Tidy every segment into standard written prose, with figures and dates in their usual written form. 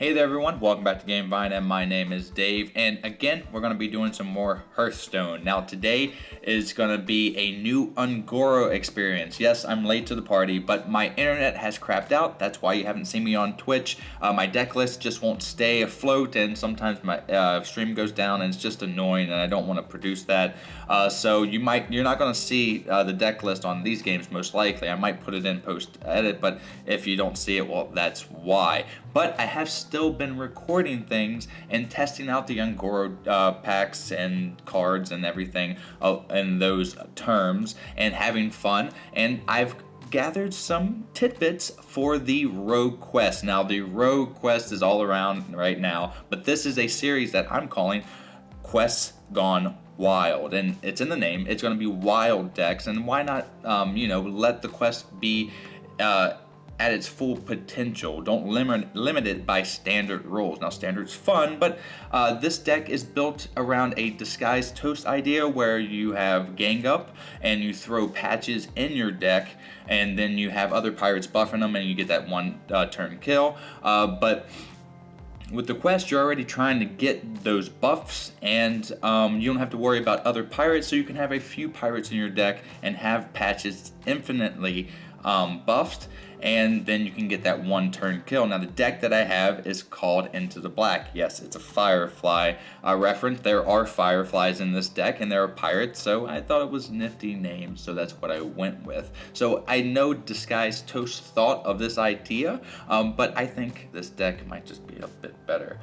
Hey there everyone, welcome back to Gamevine, and my name is Dave, and again, we're going to be doing some more Hearthstone. Now today is going to be a new Un'Goro experience. Yes, I'm late to the party, but my internet has crapped out. That's why you haven't seen me on Twitch. My deck list just won't stay afloat, and sometimes my stream goes down, and it's just annoying, and I don't want to produce that. So you're not going to see the deck list on these games most likely. I might put it in post-edit, but if you don't see it, well, that's why. But I have still been recording things and testing out the Un'Goro packs and cards and everything in those terms and having fun. And I've gathered some tidbits for the Rogue Quest. Now, the Rogue Quest is all around right now, but this is a series that I'm calling Quests Gone Wild, and it's in the name. It's going to be wild decks, and why not, let the quest be at its full potential. Don't limit it by standard rules. Now, standard's fun, but this deck is built around a disguised toast idea where you have gang up and you throw patches in your deck, and then you have other pirates buffing them, and you get that one turn kill. But with the quest, you're already trying to get those buffs, and you don't have to worry about other pirates, so you can have a few pirates in your deck and have patches infinitely buffed, and then you can get that one turn kill. Now, the deck that I have is called Into the Black. Yes, it's a Firefly reference. There are Fireflies in this deck, and there are pirates, so I thought it was a nifty name, so that's what I went with. So I know Disguised Toast thought of this idea, but I think this deck might just be a bit better.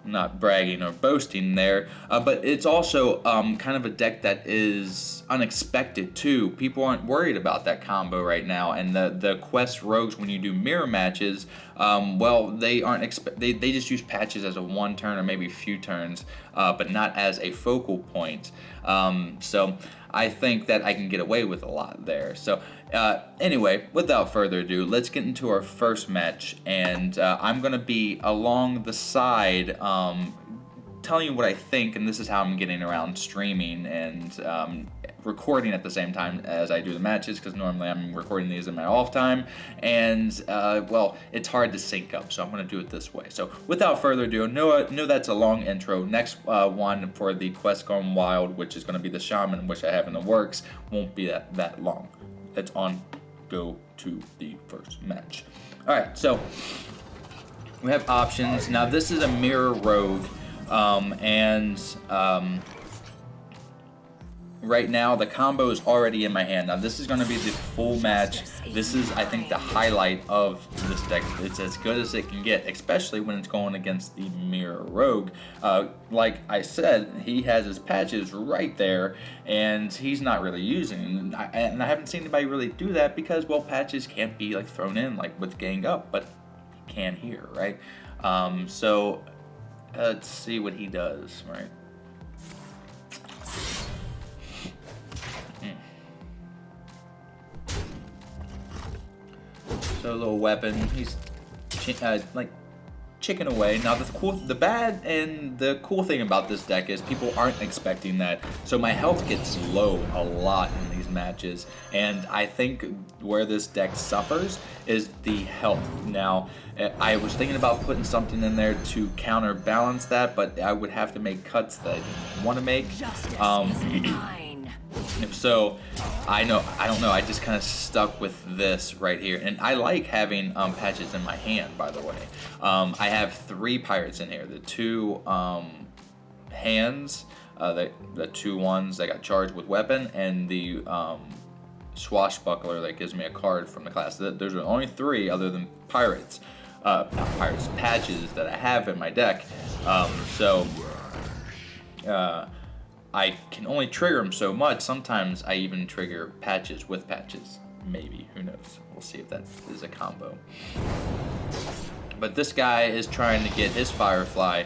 I'm not bragging or boasting there, but it's also kind of a deck that is unexpected too. People aren't worried about that combo right now, and the quest rogues, when you do mirror matches, they aren't they just use patches as a one turn or maybe a few turns, but not as a focal point. So I think that I can get away with a lot there. So anyway, without further ado, let's get into our first match, and I'm going to be along the side telling you what I think, and this is how I'm getting around streaming and recording at the same time as I do the matches, because normally I'm recording these in my off time, and it's hard to sync up, so I'm going to do it this way. So without further ado, know that's a long intro. Next one for the Quest Gone Wild, which is going to be the Shaman, which I have in the works, won't be that long. Let's go to the first match. Alright, so we have options. Now, this is a mirror rogue, right now the combo is already in my hand. Now, this is going to be the full match. This is, I think, the highlight of this deck. It's as good as it can get, especially when it's going against the mirror rogue. Like I said, he has his patches right there, and he's not really using them. And I haven't seen anybody really do that because, well, patches can't be like thrown in like with gang up, but he can here, right? So let's see what he does, right? So a little weapon. He's like chicken away. Now, the bad and the cool thing about this deck is people aren't expecting that. So my health gets low a lot in these matches, and I think where this deck suffers is the health. Now, I was thinking about putting something in there to counterbalance that, but I would have to make cuts that I didn't want to make. So I don't know, I just kind of stuck with this right here, and I like having patches in my hand, by the way. I have 3 pirates in here. The 2 hands, the 2 ones that got charged with weapon, and the swashbuckler that gives me a card from the class. There's only 3 other than patches that I have in my deck. I can only trigger them so much. Sometimes I even trigger patches with patches. Maybe. Who knows? We'll see if that is a combo. But this guy is trying to get his Firefly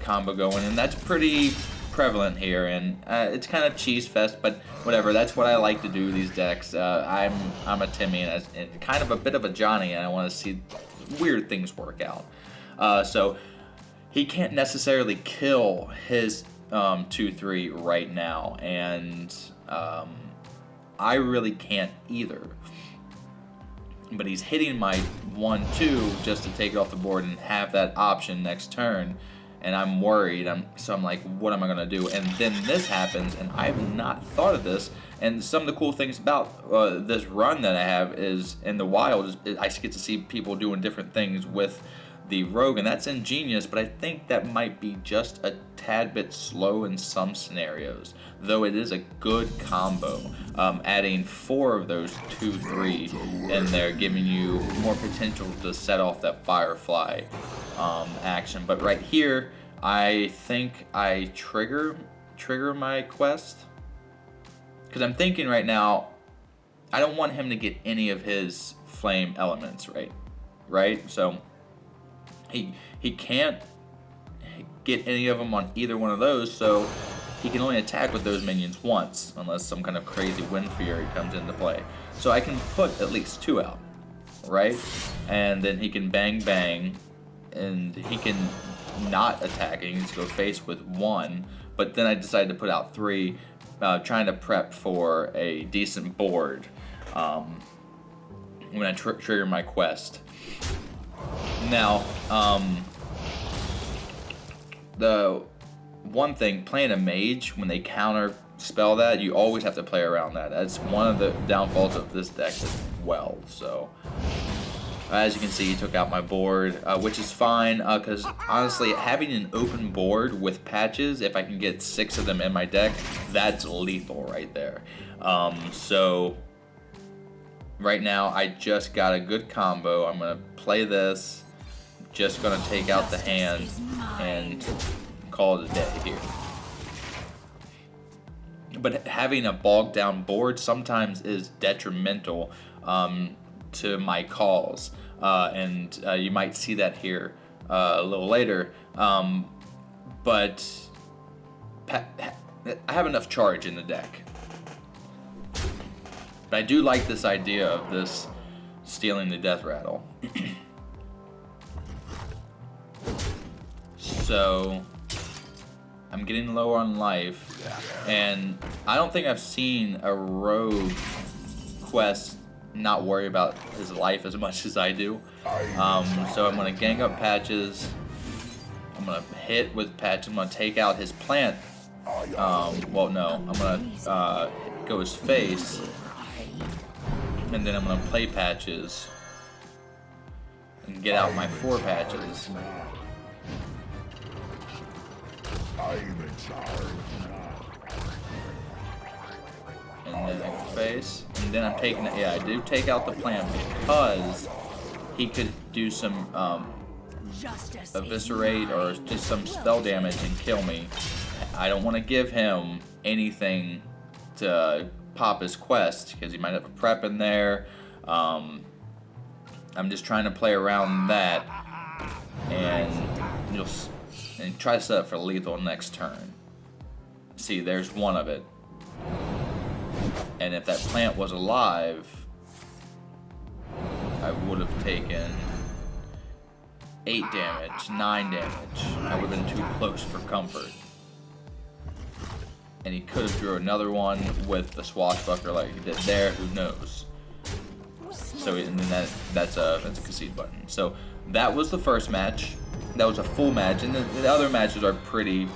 combo going, and that's pretty prevalent here. And it's kind of cheese fest, but whatever. That's what I like to do these decks. I'm a Timmy and kind of a bit of a Johnny, and I want to see weird things work out. So he can't necessarily kill his 2-3 right now, and I really can't either. but he's hitting my 1-2 just to take it off the board and have that option next turn. And I'm worried. So I'm like, what am I gonna do? And then this happens, and I have not thought of this. And some of the cool things about this run that I have is in the wild is I get to see people doing different things with the rogue, and that's ingenious. But I think that might be just a tad bit slow in some scenarios, though it is a good combo. Adding 4 of those 2/3 in there, giving you more potential to set off that Firefly action. But right here, I think I trigger my quest, because I'm thinking right now, I don't want him to get any of his flame elements, right? So he can't get any of them on either one of those, so he can only attack with those minions once, unless some kind of crazy Wind Fury comes into play. So I can put at least 2 out, right? And then he can bang bang, and he can not attack, and he can just go face with 1. But then I decided to put out 3, trying to prep for a decent board when I trigger my quest. Now, the one thing, playing a mage, when they counter spell that, you always have to play around that. That's one of the downfalls of this deck as well. So as you can see, he took out my board, which is fine, because honestly, having an open board with patches, if I can get 6 of them in my deck, that's lethal right there. So right now, I just got a good combo. I'm going to play this, just going to take out the hand and call it a day here. But having a bogged down board sometimes is detrimental to my calls, and you might see that here a little later. But I have enough charge in the deck. But I do like this idea of this stealing the death rattle. So I'm getting low on life, and I don't think I've seen a rogue quest not worry about his life as much as I do. So I'm gonna gang up Patches. I'm gonna hit with Patches. I'm gonna take out his plant. Well, no, I'm gonna go his face, and then I'm gonna play Patches and get out my 4 Patches. And then I face, and then I'm taking it. Yeah, I do take out the plant because he could do some eviscerate or just some spell damage and kill me. I don't want to give him anything to pop his quest because he might have a prep in there. I'm just trying to play around that and try to set up for lethal next turn. See, there's one of it. And if that plant was alive, I would have taken 8 damage, 9 damage. I would have been too close for comfort. And he could have drew another one with the swashbuckler like he did there, who knows. So and then that's a concede button. So that was the first match. That was a full match, and the other matches are pretty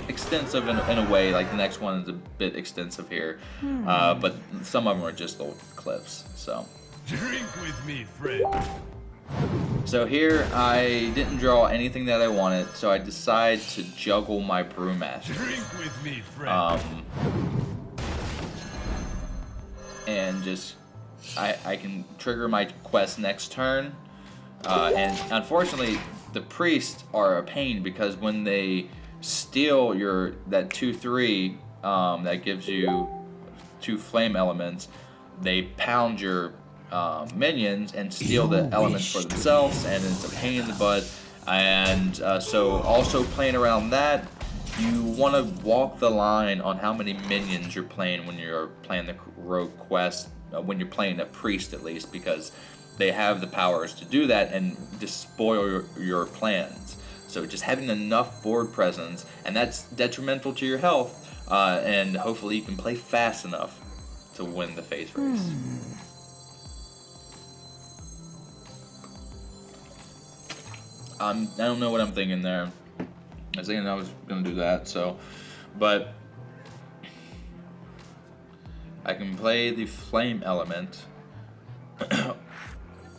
extensive in a way. Like the next one is a bit extensive here, but some of them are just little clips. So drink with me, friend. So here I didn't draw anything that I wanted, so I decide to juggle my Brewmaster. Drink with me, friend. And just I can trigger my quest next turn, and unfortunately the priests are a pain because when they steal that 2/3 that gives you 2 flame elements, they pound your minions and steal the elements for themselves, and it's a pain in the butt. And so also playing around that, you want to walk the line on how many minions you're playing when you're playing the rogue quest, when you're playing a priest at least, because they have the powers to do that and just spoil your plans. So just having enough board presence, and that's detrimental to your health, and hopefully you can play fast enough to win the face race. I don't know what I'm thinking there. I was thinking I was gonna do that, so, but I can play the flame element.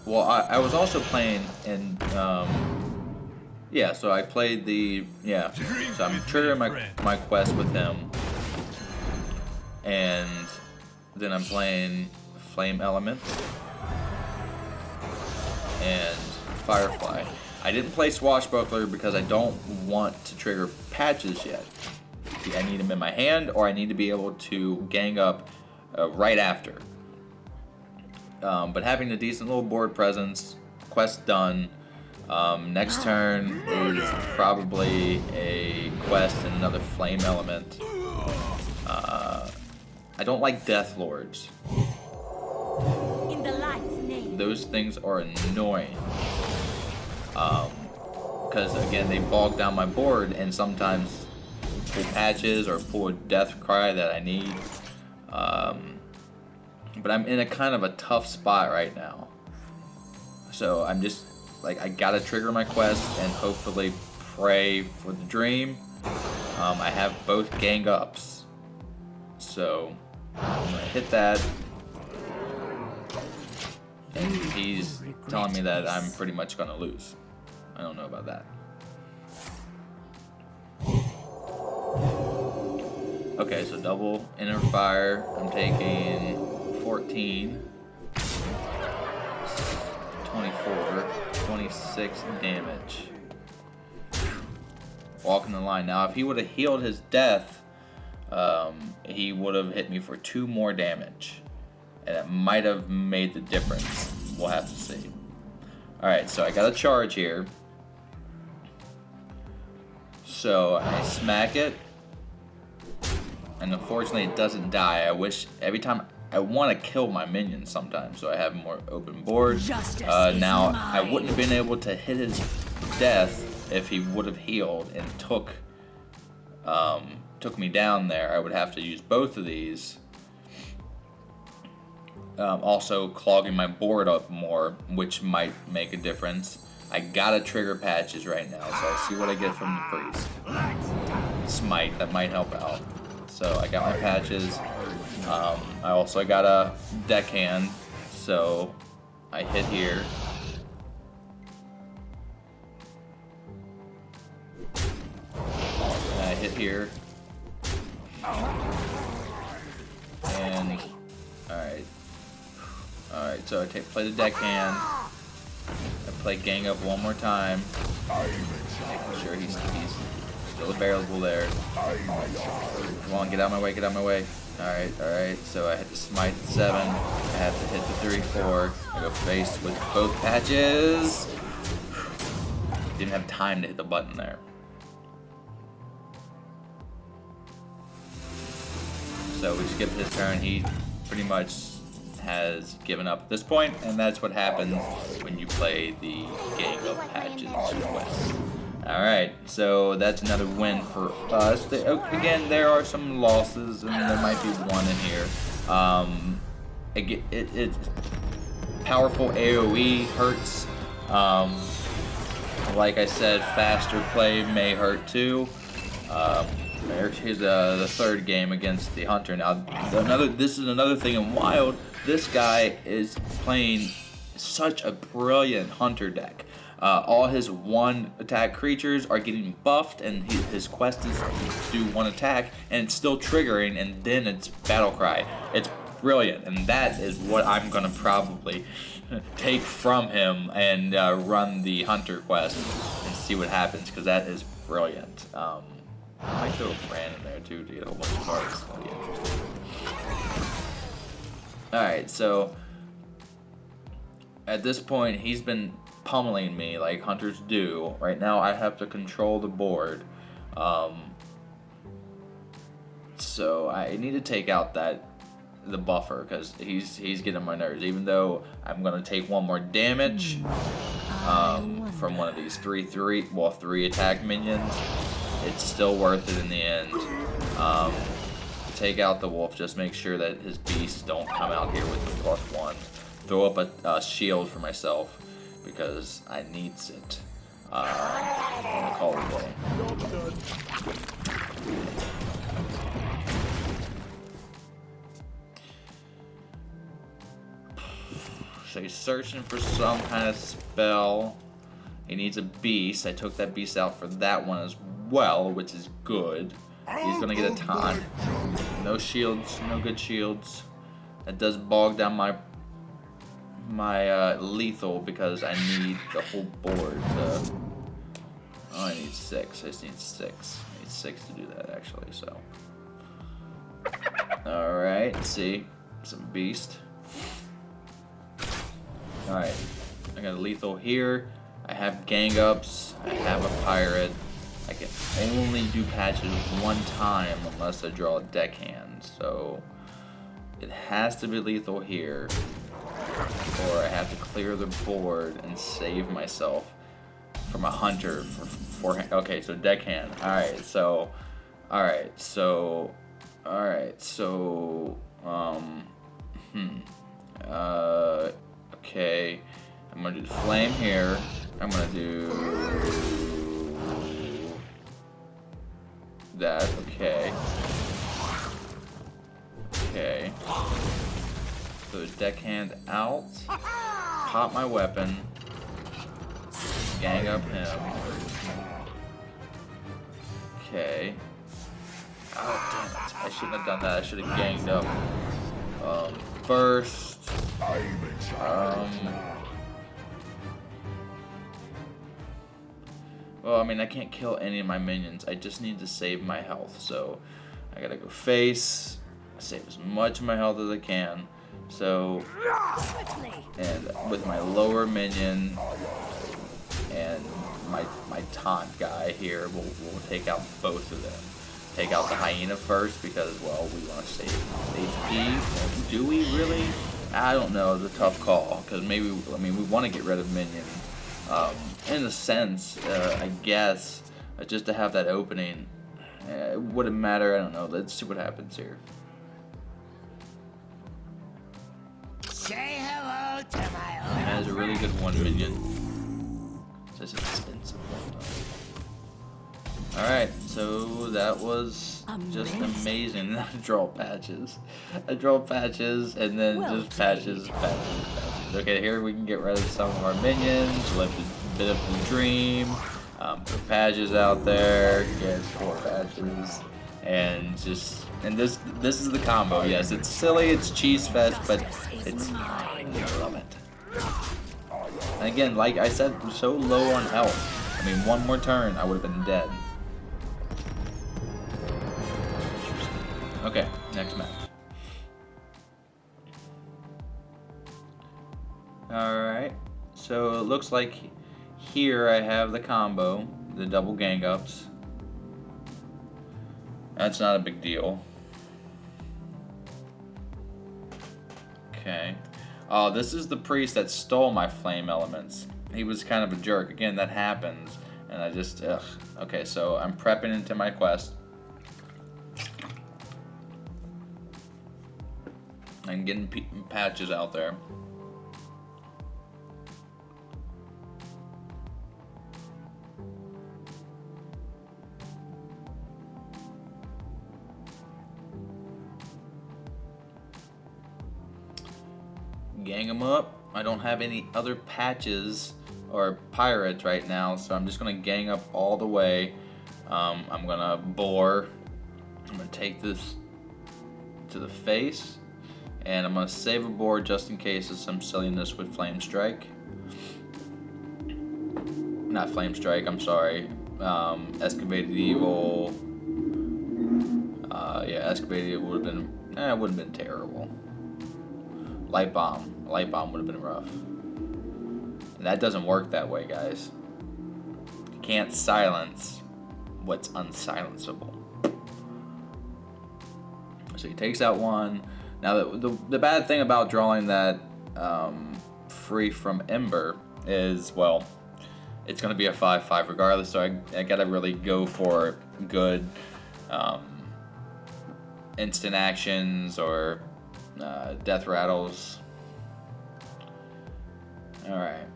Well, I was also playing in, yeah, so I played the, yeah, so I'm triggering my quest with him, and then I'm playing flame element and Firefly. I didn't play Swashbuckler because I don't want to trigger patches yet. I need them in my hand, or I need to be able to gang up right after. But having a decent little board presence, quest done. Next turn is probably a quest and another flame element. I don't like Death Lords. In the light's name. Those things are annoying. Because again, they bog down my board and sometimes pull patches or pull a death cry that I need. But I'm in a kind of a tough spot right now. So I'm just like, I gotta trigger my quest and hopefully pray for the dream. I have both gang ups. So I'm gonna hit that. And he's telling me that I'm pretty much gonna lose. I don't know about that. Okay, so double inner fire. I'm taking 14, 24, 26 damage. Walking the line. Now, if he would have healed his death, he would have hit me for 2 more damage. And it might have made the difference. We'll have to see. Alright, so I got a charge here. So I smack it. And unfortunately it doesn't die. I wish every time I want to kill my minions sometimes, so I have more open board. Now I wouldn't have been able to hit his death if he would have healed and took me down there. I would have to use both of these. Also clogging my board up more, which might make a difference. I gotta trigger patches right now, so I see what I get from the priest. Smite, that might help out. So I got my patches. I also got a deckhand, so I hit here. And I hit here. And alright, so I play the deckhand. I play gang up one more time. Making sure he's still available there. Come on, get out of my way, get out of my way. Alright, so I hit the smite 7. I have to hit the 3-4. I go face with both patches. Didn't have time to hit the button there. So we skipped his turn. He pretty much has given up at this point, and that's what happens when you play the gang up patches quest. Alright, so that's another win for us. Again, there are some losses, and there might be one in here. It's powerful AoE hurts. Like I said, faster play may hurt too. Here's the third game against the Hunter. Now, this is another thing in Wild. This guy is playing such a brilliant Hunter deck. All his 1 attack creatures are getting buffed, and his quest is to do 1 attack, and it's still triggering, and then it's Battle Cry. It's brilliant, and that is what I'm gonna probably take from him and run the Hunter quest and see what happens, because that is brilliant. I might throw a brand in there too to get a whole bunch of cards. That'll be interesting. Alright, so at this point he's been pummeling me like hunters do. Right now I have to control the board. So I need to take out the buffer, because he's getting on my nerves. Even though I'm gonna take 1 more damage from one of these 3 attack minions, it's still worth it in the end. Take out the wolf, just make sure that his beasts don't come out here with the +1. Throw up a shield for myself, because I needs it. I'm gonna call it a day. So he's searching for some kind of spell. He needs a beast. I took that beast out for that one as well, which is good. He's gonna get a taunt. No shields, no good shields. That does bog down my lethal because I need the whole board to. Oh, I need 6. I just need 6. I need 6 to do that actually. So, all right. Let's see, some beast. All right, I got a lethal here. I have gang ups. I have a pirate. I can only do patches one time unless I draw a deckhand. So it has to be lethal here, or I have to clear the board and save myself from a hunter for forehand. Okay, so deckhand. Alright, so okay, I'm gonna do the flame here. I'm gonna do that. Okay. So deckhand out. Pop my weapon. Gang up him. Okay. Oh damn it! I shouldn't have done that. I should have ganged up first. Well, I mean, I can't kill any of my minions. I just need to save my health. So I gotta go face, save as much of my health as I can. So, and with my lower minion and my taunt guy here, we'll take out both of them. Take out the hyena first because, well, we want to save HP. Do we really? I don't know. It's a tough call because maybe, I mean, we want to get rid of minions. In a sense, I guess, just to have that opening. It wouldn't matter. I don't know. Let's see what happens here. Say hello to my own. That is a really good one minion. Says it's invincible. Alright, so that was just amazing. I draw patches. And then just patches. Okay, here we can get rid of some of our minions, live a bit of the dream, put patches out there, get 4 patches, and this is the combo. Yes, it's silly, it's cheese fest, but it's mine. I love it. And again, like I said, we're so low on health. I mean, one more turn, I would have been dead. Okay, next match. Alright, so it looks like here I have the combo, the double gang ups. That's not a big deal. Okay. Oh, this is the priest that stole my flame elements. He was kind of a jerk. Again, that happens. And I just, ugh. Okay, so I'm prepping into my quest. I'm getting patches out there. Gang them up. I don't have any other patches or pirates right now, so I'm just gonna gang up all the way. I'm gonna bore. I'm gonna take this to the face, and I'm gonna save a board just in case of some silliness with Flame Strike. Not Flame Strike, I'm sorry. Excavated Evil. Yeah, Excavated Evil would have been, it wouldn't have been terrible. Light Bomb would have been rough. And that doesn't work that way, guys. You can't silence what's unsilenceable. So he takes out one. Now, the bad thing about drawing that free from Ember is, well, it's going to be a 5/5 regardless, so I got to really go for good instant actions or death rattles. Alright.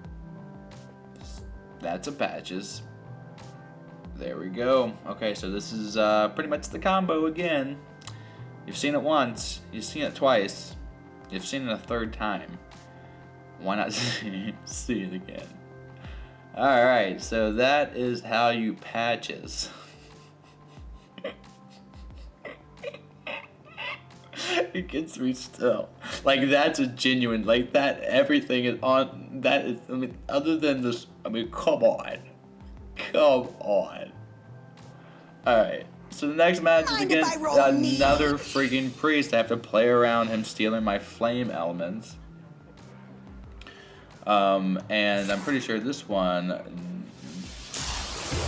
That's a patches. There we go. Okay, so this is pretty much the combo again. You've seen it once. You've seen it twice. You've seen it a third time. Why not see it again? Alright, so that is how you patches. It gets me still. Like, that's a genuine, like, that, everything is on, that is, I mean, other than this, I mean, come on. Come on. Alright, so the next match is against another freaking priest. I have to play around him stealing my flame elements. And I'm pretty sure this one,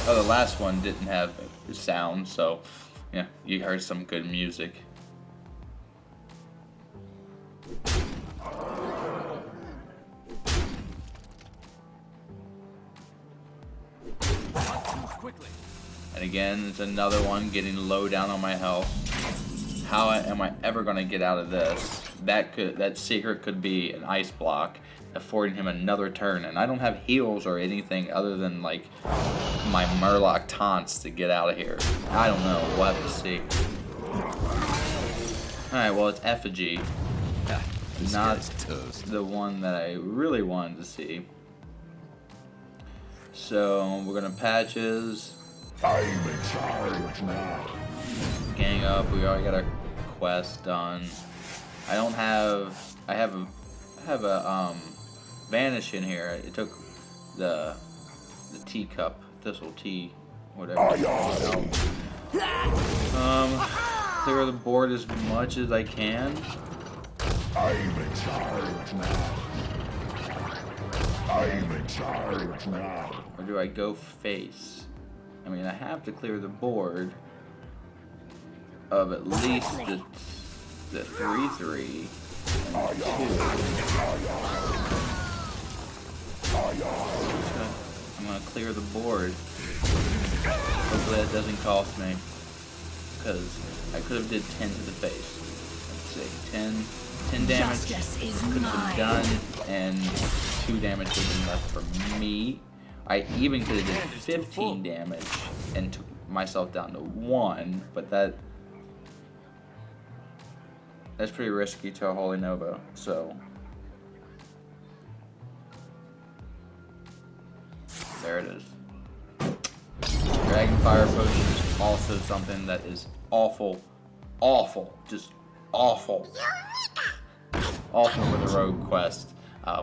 the last one didn't have sound, so, yeah, you heard some good music. And again, it's another one getting low down on my health. How am I ever gonna get out of this? That secret could be an ice block, affording him another turn, and I don't have heals or anything other than like my Murloc taunts to get out of here. I don't know. We'll have to see. All right. Well, it's Effigy, not the one that I really wanted to see. So we're gonna patches. I'm in charge now. Gang up. We already got our quest done. I don't have. I have a vanish in here. It took the teacup, thistle tea, whatever. Clear the board as much as I can. I'm in charge now. I'm in charge now. Or do I go face? I mean, I have to clear the board of at least the 3/3 and 2. I'm gonna clear the board. Hopefully that doesn't cost me, because I could have did 10 to the face. Let's see, 10 damage could have been done, and 2 damage would have been left for me. I even could have did 15 damage and took myself down to 1, but that's pretty risky to a Holy Nova, so there it is. Dragon Fire Potion is also something that is awful, just awful with the Rogue quest.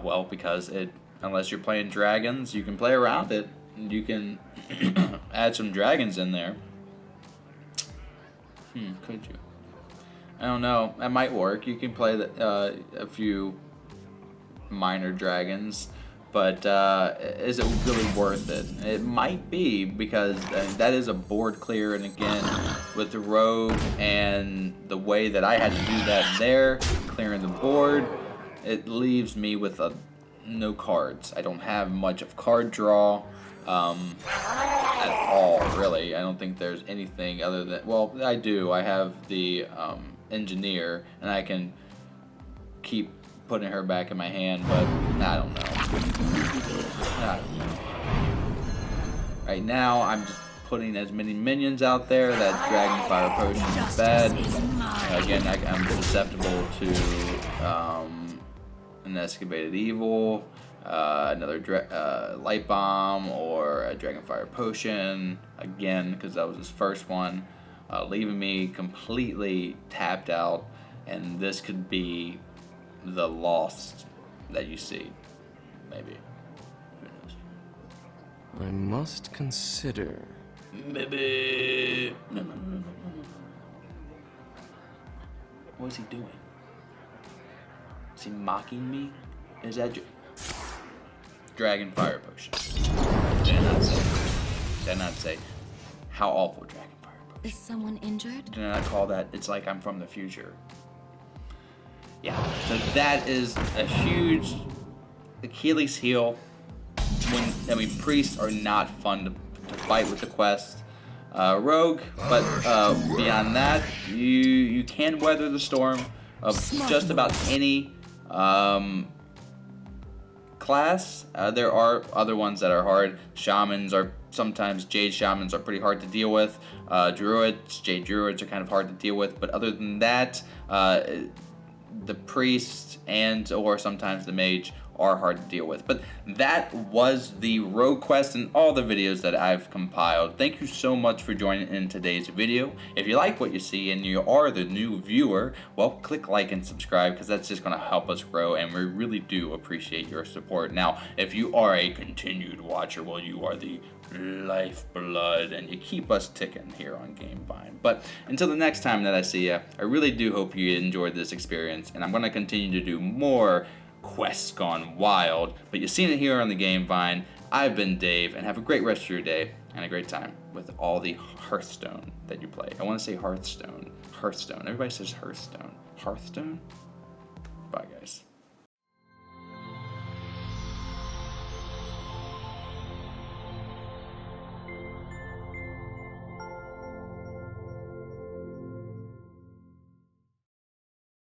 Well, because unless you're playing dragons, you can play around it. You can add some dragons in there. Could you? I don't know. That might work. You can play a few minor dragons, but is it really worth it? It might be, because that is a board clear, and again, with the rogue and the way that I had to do that there, clearing the board, it leaves me with no cards. I don't have much of card draw at all, really. I don't think there's anything other than, well, I do. I have the engineer, and I can keep putting her back in my hand, but I don't know. Right now, I'm just putting as many minions out there. That Dragon Fire Potion is bad. Again, I'm susceptible to an Excavated Evil, another Light Bomb, or a Dragon Fire Potion, again, because that was his first one, leaving me completely tapped out, and this could be the lost that you see, maybe. Who knows? I must consider. Maybe. No. What is he doing? Is he mocking me? Is that Dragon Fire Potion? Did I not say how awful Dragon Fire Potion? Is someone injured? Did I not call that? It's like I'm from the future. Yeah, so that is a huge Achilles heel. Priests are not fun to fight with the quest. Rogue, but beyond that, you can weather the storm of just about any class. There are other ones that are hard. Shamans are sometimes, Jade Shamans are pretty hard to deal with. Druids, Jade Druids are kind of hard to deal with. But other than that, the priest and or sometimes the mage are hard to deal with. But that was the rogue quest and all the videos that I've compiled. Thank you so much for joining in today's video. If you like what you see and you are the new viewer, well, click like and subscribe, because that's just going to help us grow, and we really do appreciate your support. Now, if you are a continued watcher, well, you are the lifeblood and you keep us ticking here on Gamevine. But until the next time that I see you, I really do hope you enjoyed this experience, and I'm going to continue to do more quests gone wild, but you've seen it here on the Gamevine. I've been Dave, and have a great rest of your day and a great time with all the Hearthstone that you play. I want to say Hearthstone. Hearthstone. Everybody says Hearthstone. Hearthstone? Bye, guys.